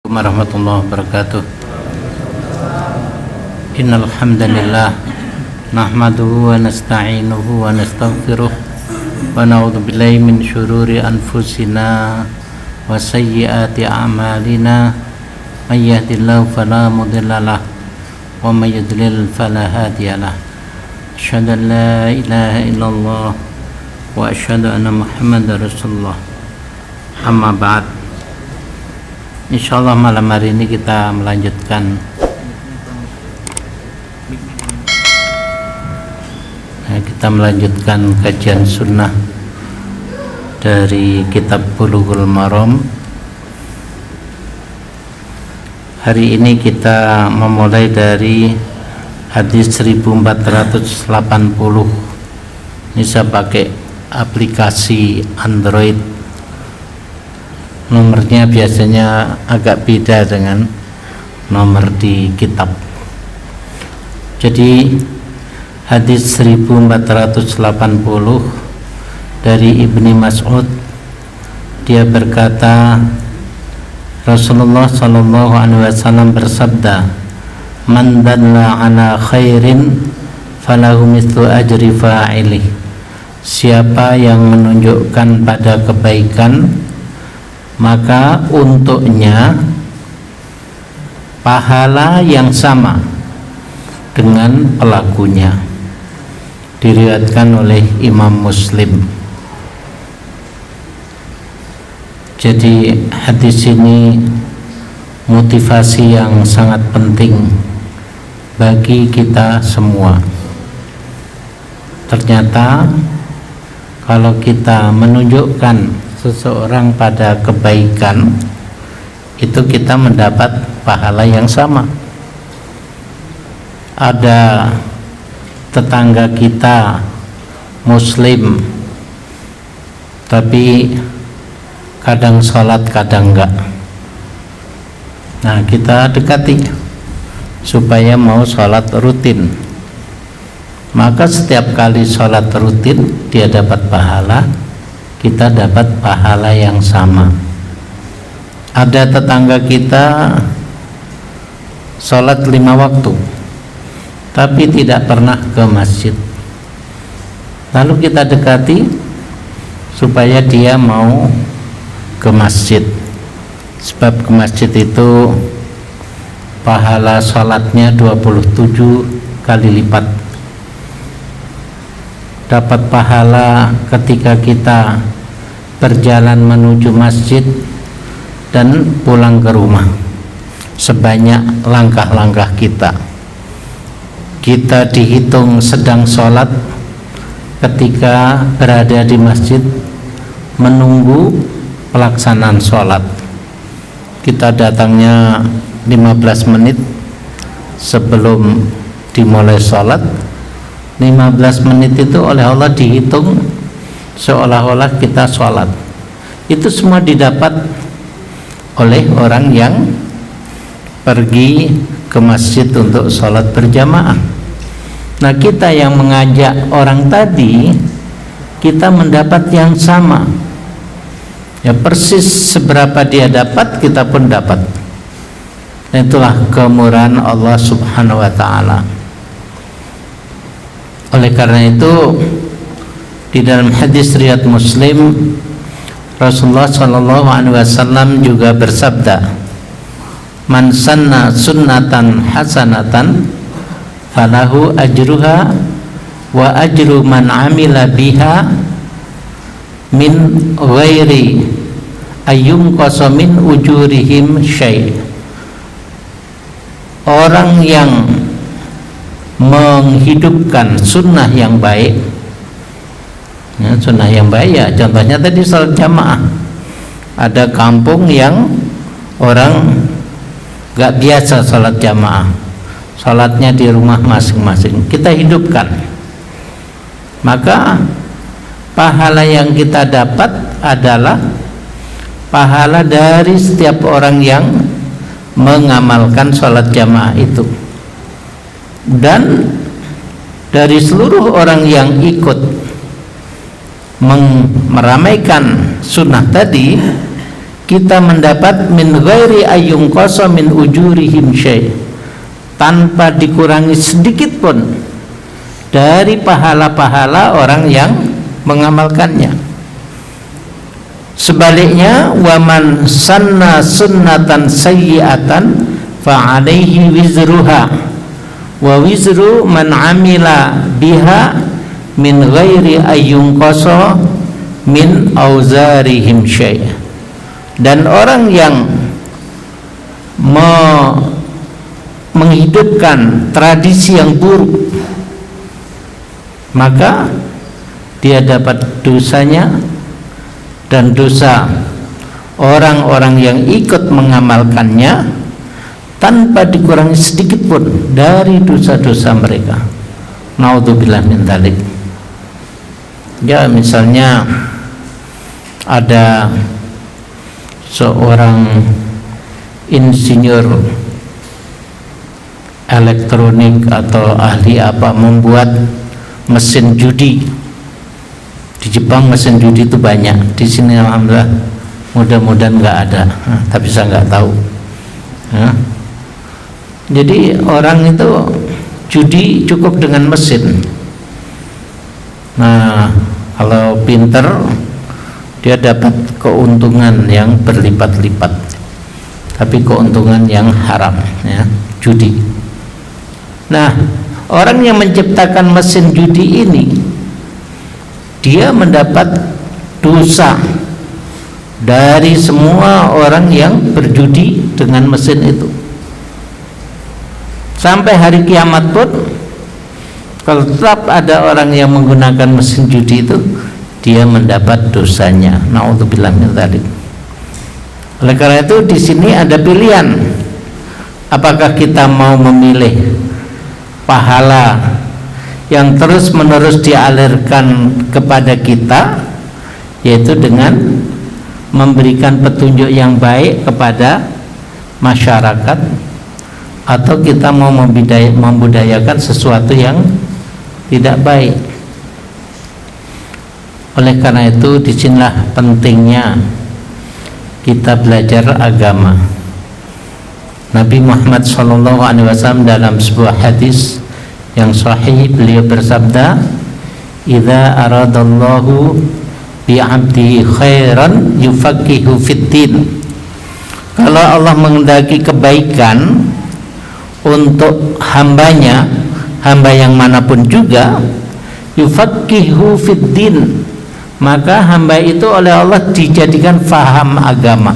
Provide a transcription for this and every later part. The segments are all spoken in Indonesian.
Warahmatullahi wabarakatuh. Innal hamdalillah nahmaduhu wa nasta'inuhu wa nastaghfiruh wa na'udzu billahi min syururi anfusina wa sayyiati a'malina may yahdihillahu fala mudhillalah wa may yudlil fala hadiyalah. Asyhadu an la ilaha illallah wa asyhadu anna Muhammadar Rasulullah. Amma ba'd. Insyaallah malam hari ini kita melanjutkan kajian sunnah dari kitab Bulughul Maram. Hari ini kita memulai dari hadis 1480. Ini saya pakai aplikasi Android. Nomornya biasanya agak beda dengan nomor di kitab. Jadi hadis 1480 dari Ibni Mas'ud, dia berkata, Rasulullah sallallahu alaihi wasallam bersabda, "Man dalla ala khairin falahu mithlu ajri fa'ilih." Siapa yang menunjukkan pada kebaikan, maka untuknya pahala yang sama dengan pelakunya. Diriwayatkan oleh Imam Muslim. Jadi hadis ini motivasi yang sangat penting bagi kita semua. Ternyata kalau kita menunjukkan seseorang pada kebaikan, itu kita mendapat pahala yang sama. Ada tetangga kita muslim tapi kadang sholat kadang enggak. Nah, kita dekati supaya mau sholat rutin. Maka setiap kali sholat rutin dia dapat pahala, kita dapat pahala yang sama. Ada tetangga kita sholat 5 waktu tapi tidak pernah ke masjid, lalu kita dekati supaya dia mau ke masjid. Sebab ke masjid itu pahala sholatnya 27 kali lipat. Dapat pahala ketika kita berjalan menuju masjid dan pulang ke rumah, sebanyak langkah-langkah kita. Kita dihitung sedang sholat ketika berada di masjid menunggu pelaksanaan sholat. Kita datangnya 15 menit sebelum dimulai sholat. 15 menit itu oleh Allah dihitung seolah-olah kita sholat. Itu semua didapat oleh orang yang pergi ke masjid untuk sholat berjamaah. Nah, kita yang mengajak orang tadi, kita mendapat yang sama. Ya, persis seberapa dia dapat, kita pun dapat. Itulah kemurahan Allah Subhanahu wa ta'ala. Oleh karena itu, di dalam hadis riwayat Muslim, Rasulullah sallallahu alaihi wasallam juga bersabda, "Man sanna sunnatan hasanatan falahu ajruha wa ajru man amila biha min ghairi ayyum qasa min ujurihim syai'." Orang yang menghidupkan sunnah yang baik, ya, sunnah yang baik ya contohnya tadi salat jamaah. Ada kampung yang orang gak biasa salat jamaah, salatnya di rumah masing-masing, kita hidupkan, maka pahala yang kita dapat adalah pahala dari setiap orang yang mengamalkan salat jamaah itu. Dan dari seluruh orang yang ikut meramaikan sunnah tadi, kita mendapat min ghairi ayyung qasa min ujurihim syai', tanpa dikurangi sedikit pun dari pahala-pahala orang yang mengamalkannya. Sebaliknya, waman sanna sunnatan sayyi'atan fa 'alaihi wizruha wa wizru man 'amila biha min ghairi ayyun qasa min auzarihim syai'. Dan orang yang menghidupkan tradisi yang buruk, maka dia dapat dosanya dan dosa orang-orang yang ikut mengamalkannya tanpa dikurangi sedikit pun dari dosa-dosa mereka. Naudzubillah min dzalik. Ya, misalnya ada seorang insinyur elektronik atau ahli apa membuat mesin judi. Di Jepang mesin judi itu banyak. Di sini alhamdulillah mudah-mudahan nggak ada, tapi saya nggak tahu. Jadi orang itu judi cukup dengan mesin. Nah, kalau pinter dia dapat keuntungan yang berlipat-lipat, tapi keuntungan yang haram, ya, judi. Nah, orang yang menciptakan mesin judi ini, dia mendapat dosa dari semua orang yang berjudi dengan mesin itu. Sampai hari kiamat pun, kalau tetap ada orang yang menggunakan mesin judi itu, dia mendapat dosanya. Naudzubillah min dzalik. Oleh karena itu di sini ada pilihan. Apakah kita mau memilih pahala yang terus-menerus dialirkan kepada kita, yaitu dengan memberikan petunjuk yang baik kepada masyarakat, atau kita mau membudayakan sesuatu yang tidak baik. Oleh karena itu disinilah pentingnya kita belajar agama. Nabi Muhammad SAW dalam sebuah hadis yang sahih, beliau bersabda, "Idza aradallahu bi'abdihi khairan yufaqihu fiddin." Kalau Allah menghendaki kebaikan untuk hambanya, hamba yang manapun juga, yufaqihu fiddin, maka hamba itu oleh Allah dijadikan faham agama,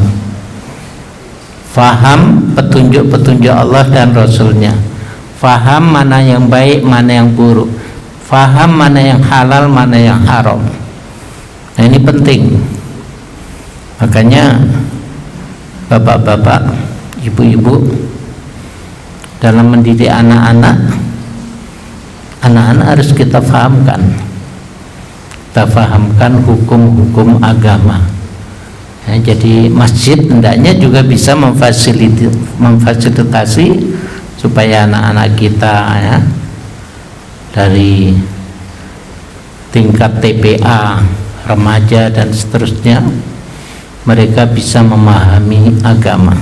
faham petunjuk-petunjuk Allah dan Rasulnya, faham mana yang baik, mana yang buruk, faham mana yang halal, mana yang haram. Nah, ini penting. Makanya bapak-bapak, ibu-ibu, dalam mendidik anak-anak harus kita fahamkan. Kita fahamkan hukum-hukum agama, ya, jadi masjid hendaknya juga bisa memfasilitasi supaya anak-anak kita, ya, dari tingkat TPA, remaja dan seterusnya, mereka bisa memahami agama.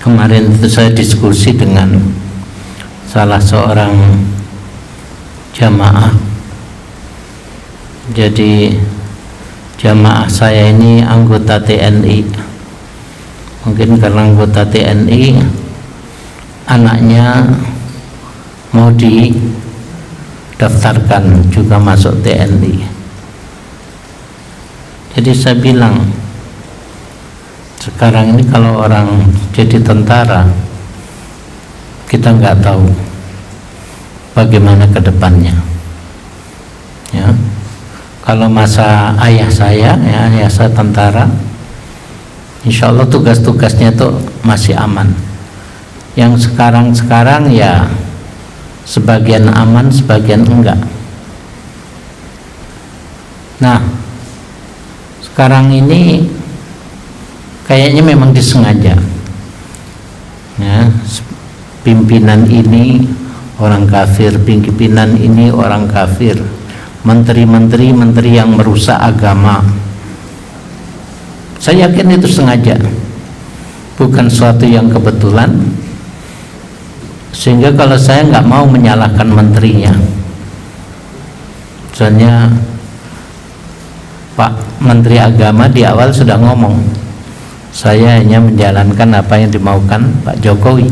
Kemarin itu saya diskusi dengan salah seorang jamaah. Jadi jamaah saya ini anggota TNI. Mungkin karena anggota TNI, anaknya mau didaftarkan juga masuk TNI. Jadi saya bilang, sekarang ini kalau orang jadi tentara, kita nggak tahu bagaimana ke depannya, ya. Kalau masa ayah saya, ya, ayah saya tentara, insya Allah tugas-tugasnya itu masih aman. Yang sekarang ya sebagian aman, sebagian enggak. Nah, sekarang ini kayaknya memang disengaja, ya, pimpinan ini orang kafir, pimpinan ini orang kafir, menteri yang merusak agama. Saya yakin itu sengaja, bukan suatu yang kebetulan. Sehingga kalau saya nggak mau menyalahkan menterinya, soalnya Pak Menteri Agama di awal sudah ngomong, saya hanya menjalankan apa yang dimaukan Pak Jokowi.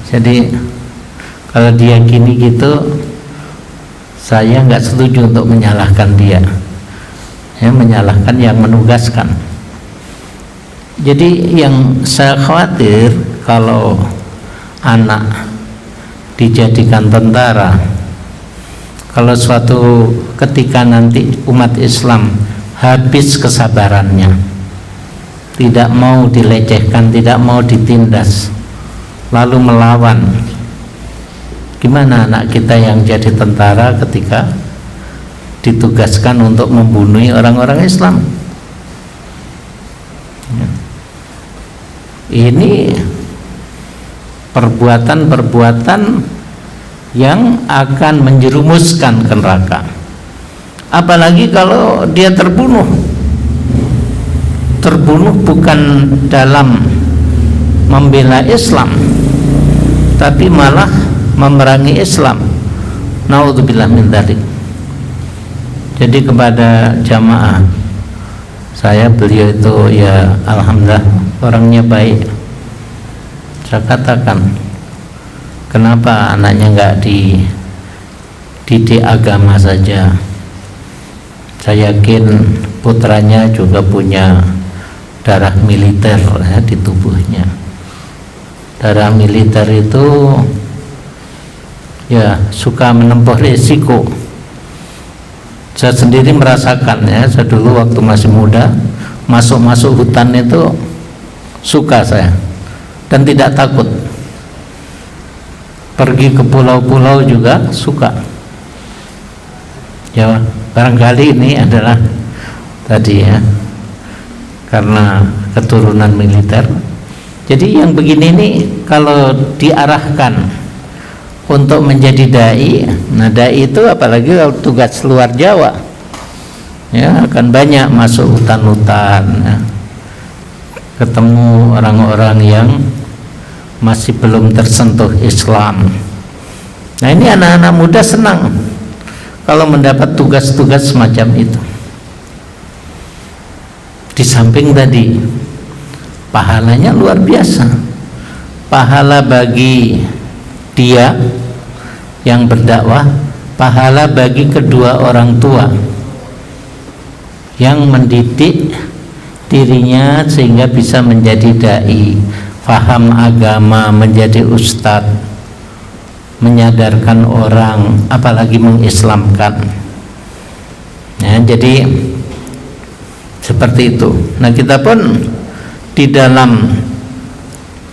Jadi kalau dia gini gitu, saya nggak setuju untuk menyalahkan dia, ya, menyalahkan yang menugaskan. Jadi yang saya khawatir kalau anak dijadikan tentara, kalau suatu ketika nanti umat Islam habis kesabarannya, tidak mau dilecehkan, tidak mau ditindas, lalu melawan, gimana anak kita yang jadi tentara ketika ditugaskan untuk membunuh orang-orang Islam? Ini perbuatan-perbuatan yang akan menjerumuskan ke neraka. Apalagi kalau dia terbunuh bukan dalam membela Islam, tapi malah memerangi Islam. Naudzubillah min dzalik. Jadi kepada jamaah, beliau itu ya alhamdulillah orangnya baik. Saya katakan, kenapa anaknya nggak dididik agama saja? Saya yakin putranya juga punya darah militer, ya, di tubuhnya. Darah militer itu ya suka menempuh risiko. Saya sendiri merasakan, ya, saya dulu waktu masih muda masuk hutan itu suka saya dan tidak takut. Pergi ke pulau-pulau juga suka. Ya, barangkali ini adalah tadi, ya, karena keturunan militer. Jadi yang begini ini kalau diarahkan untuk menjadi dai, nah dai itu apalagi kalau tugas luar Jawa, ya, akan banyak masuk hutan-hutan, ya, ketemu orang-orang yang masih belum tersentuh Islam. Nah ini anak-anak muda senang kalau mendapat tugas-tugas semacam itu. Di samping tadi pahalanya luar biasa, pahala bagi dia yang berdakwah, pahala bagi kedua orang tua yang mendidik dirinya sehingga bisa menjadi dai, faham agama, menjadi ustadz, menyadarkan orang, apalagi mengislamkan. Ya, jadi seperti itu. Nah kita pun di dalam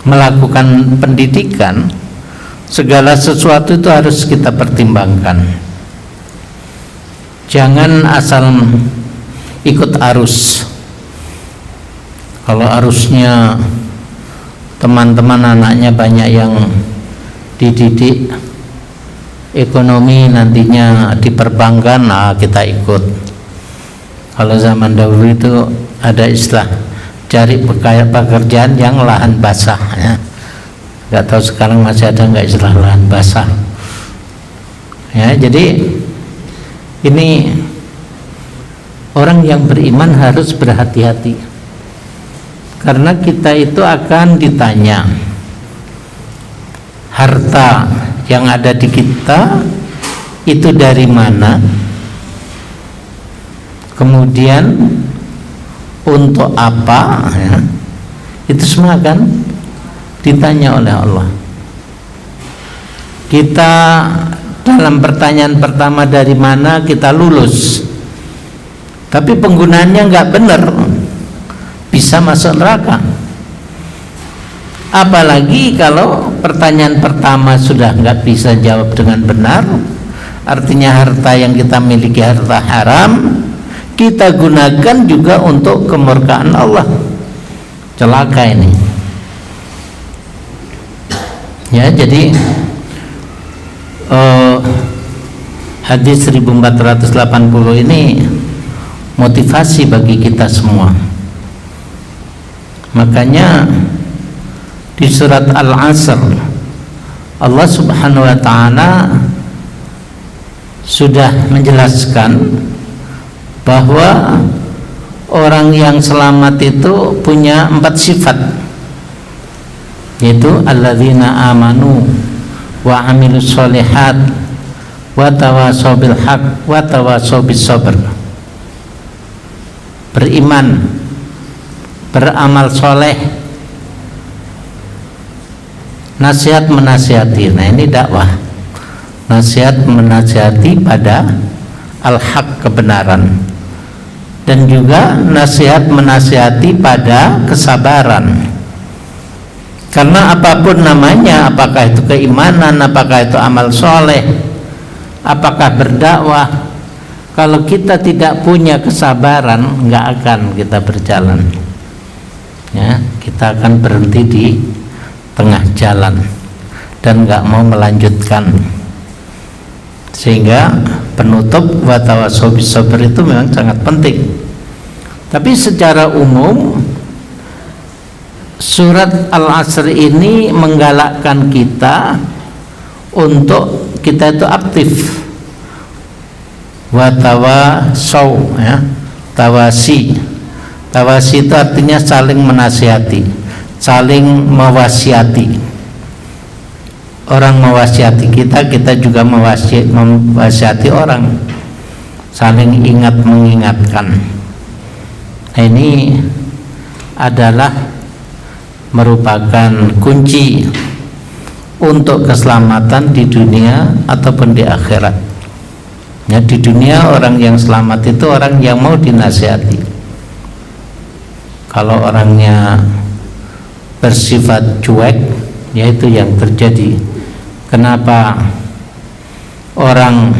melakukan pendidikan, segala sesuatu itu harus kita pertimbangkan. Jangan asal ikut arus. Kalau arusnya teman-teman anaknya banyak yang dididik ekonomi, nantinya di perbankan, nah kita ikut. Kalau zaman dahulu itu ada istilah cari pekerjaan yang lahan basah, ya. Nggak tahu sekarang masih ada nggak istilah lahan basah, ya. Jadi ini orang yang beriman harus berhati-hati, karena kita itu akan ditanya harta yang ada di kita itu dari mana, kemudian untuk apa, ya. Itu semua kan ditanya oleh Allah. Kita dalam pertanyaan pertama dari mana kita lulus, tapi penggunaannya nggak benar, bisa masuk neraka. Apalagi kalau pertanyaan pertama sudah nggak bisa jawab dengan benar, artinya harta yang kita miliki harta haram, kita gunakan juga untuk kemurkaan Allah. Celaka ini. Ya, jadi hadis 1480 ini motivasi bagi kita semua. Makanya di surat Al-Asr Allah Subhanahu wa taala sudah menjelaskan bahwa orang yang selamat itu punya 4 sifat, yaitu alladzina amanu wa amilus sholihat wa tawassaw bil haq wa tawassaw bis sabr. Beriman, beramal soleh, nasihat menasihati. Nah, ini dakwah. Nasihat menasihati pada al-haq, kebenaran, dan juga nasihat menasihati pada kesabaran. Karena apapun namanya, apakah itu keimanan, apakah itu amal soleh, apakah berdakwah, kalau kita tidak punya kesabaran, nggak akan kita berjalan. Ya, kita akan berhenti di tengah jalan dan nggak mau melanjutkan. Sehingga penutup wa tawassaw bis sabr itu memang sangat penting. Tapi secara umum surat Al-Asr ini menggalakkan kita untuk kita itu aktif. Wa tawassaw, ya, tawasi. Tawasi itu artinya saling menasihati, saling mewasiati. Orang mewasiati kita, kita juga mewasiati orang, saling ingat mengingatkan. Nah, ini adalah merupakan kunci untuk keselamatan di dunia ataupun di akhirat. Ya, di dunia orang yang selamat itu orang yang mau dinasihati. Kalau orangnya bersifat cuek, yaitu yang terjadi. Kenapa orang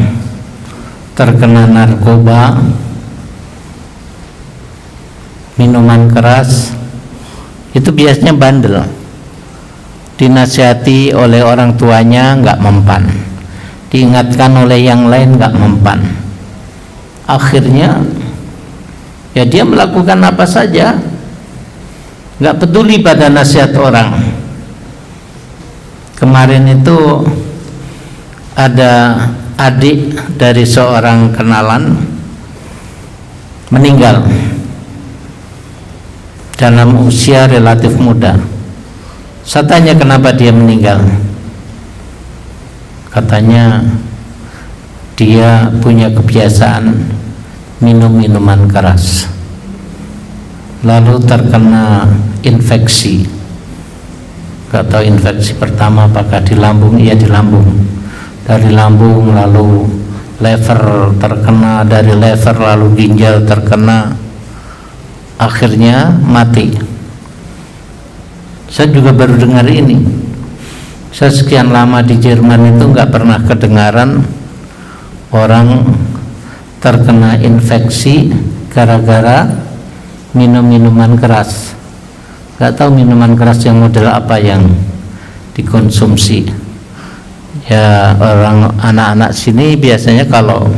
terkena narkoba, minuman keras, itu biasanya bandel. Dinasihati oleh orang tuanya nggak mempan, diingatkan oleh yang lain nggak mempan. Akhirnya ya dia melakukan apa saja, nggak peduli pada nasihat orang. Kemarin itu ada adik dari seorang kenalan meninggal dalam usia relatif muda. Saya tanya kenapa dia meninggal. Katanya dia punya kebiasaan minum minuman keras, lalu terkena infeksi. Gak tahu infeksi pertama apakah di lambung, iya di lambung. Dari lambung lalu lever terkena, dari lever lalu ginjal terkena, akhirnya mati. Saya juga baru dengar ini. Saya sekian lama di Jerman itu nggak pernah kedengaran orang terkena infeksi gara-gara minum minuman keras. Nggak tahu minuman keras yang model apa yang dikonsumsi. Ya, orang anak-anak sini biasanya kalau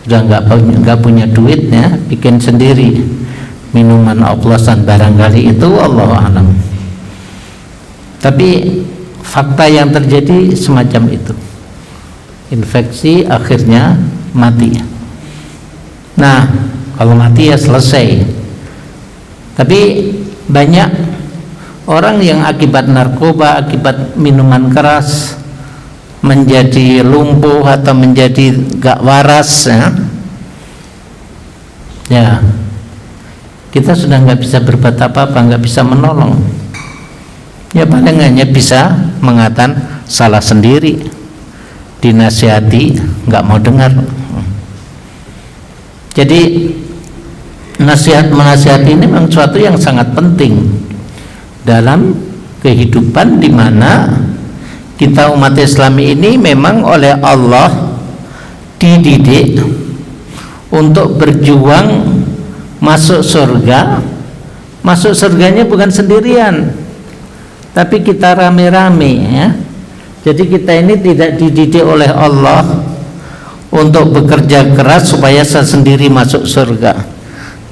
sudah nggak punya duitnya bikin sendiri minuman oplosan, barangkali itu, Allahu a'lam. Tapi fakta yang terjadi semacam itu, infeksi akhirnya mati. Nah, kalau mati ya selesai. Tapi banyak orang yang akibat narkoba, akibat minuman keras menjadi lumpuh atau menjadi gak waras, ya kita sudah nggak bisa berbuat apa-apa, nggak bisa menolong. Ya paling hanya bisa mengatakan salah sendiri, dinasihati nggak mau dengar. Jadi nasihat menasihati ini memang suatu yang sangat penting dalam kehidupan, di mana kita umat Islam ini memang oleh Allah dididik untuk berjuang masuk surga. Masuk surganya bukan sendirian, tapi kita rame-rame, ya. Jadi kita ini tidak dididik oleh Allah untuk bekerja keras supaya saya sendiri masuk surga,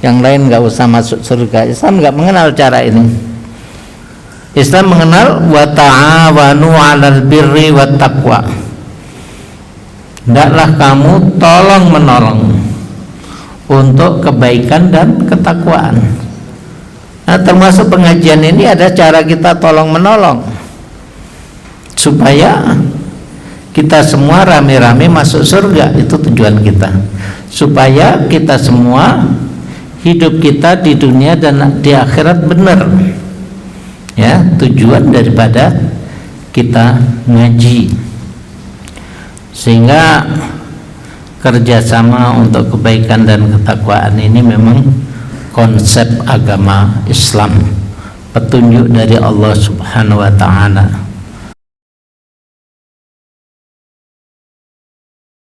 yang lain nggak usah masuk surga. Islam nggak mengenal cara ini. Islam mengenal wa ta'awanu 'alal birri wat taqwa. Hendaklah kamu tolong menolong untuk kebaikan dan ketakwaan. Nah, termasuk pengajian ini ada cara kita tolong menolong supaya kita semua rame-rame masuk surga. Itu tujuan kita, supaya kita semua hidup kita di dunia dan di akhirat benar. Ya, tujuan daripada kita ngaji, sehingga kerjasama untuk kebaikan dan ketakwaan ini memang konsep agama Islam, petunjuk dari Allah Subhanahu wa ta'ala.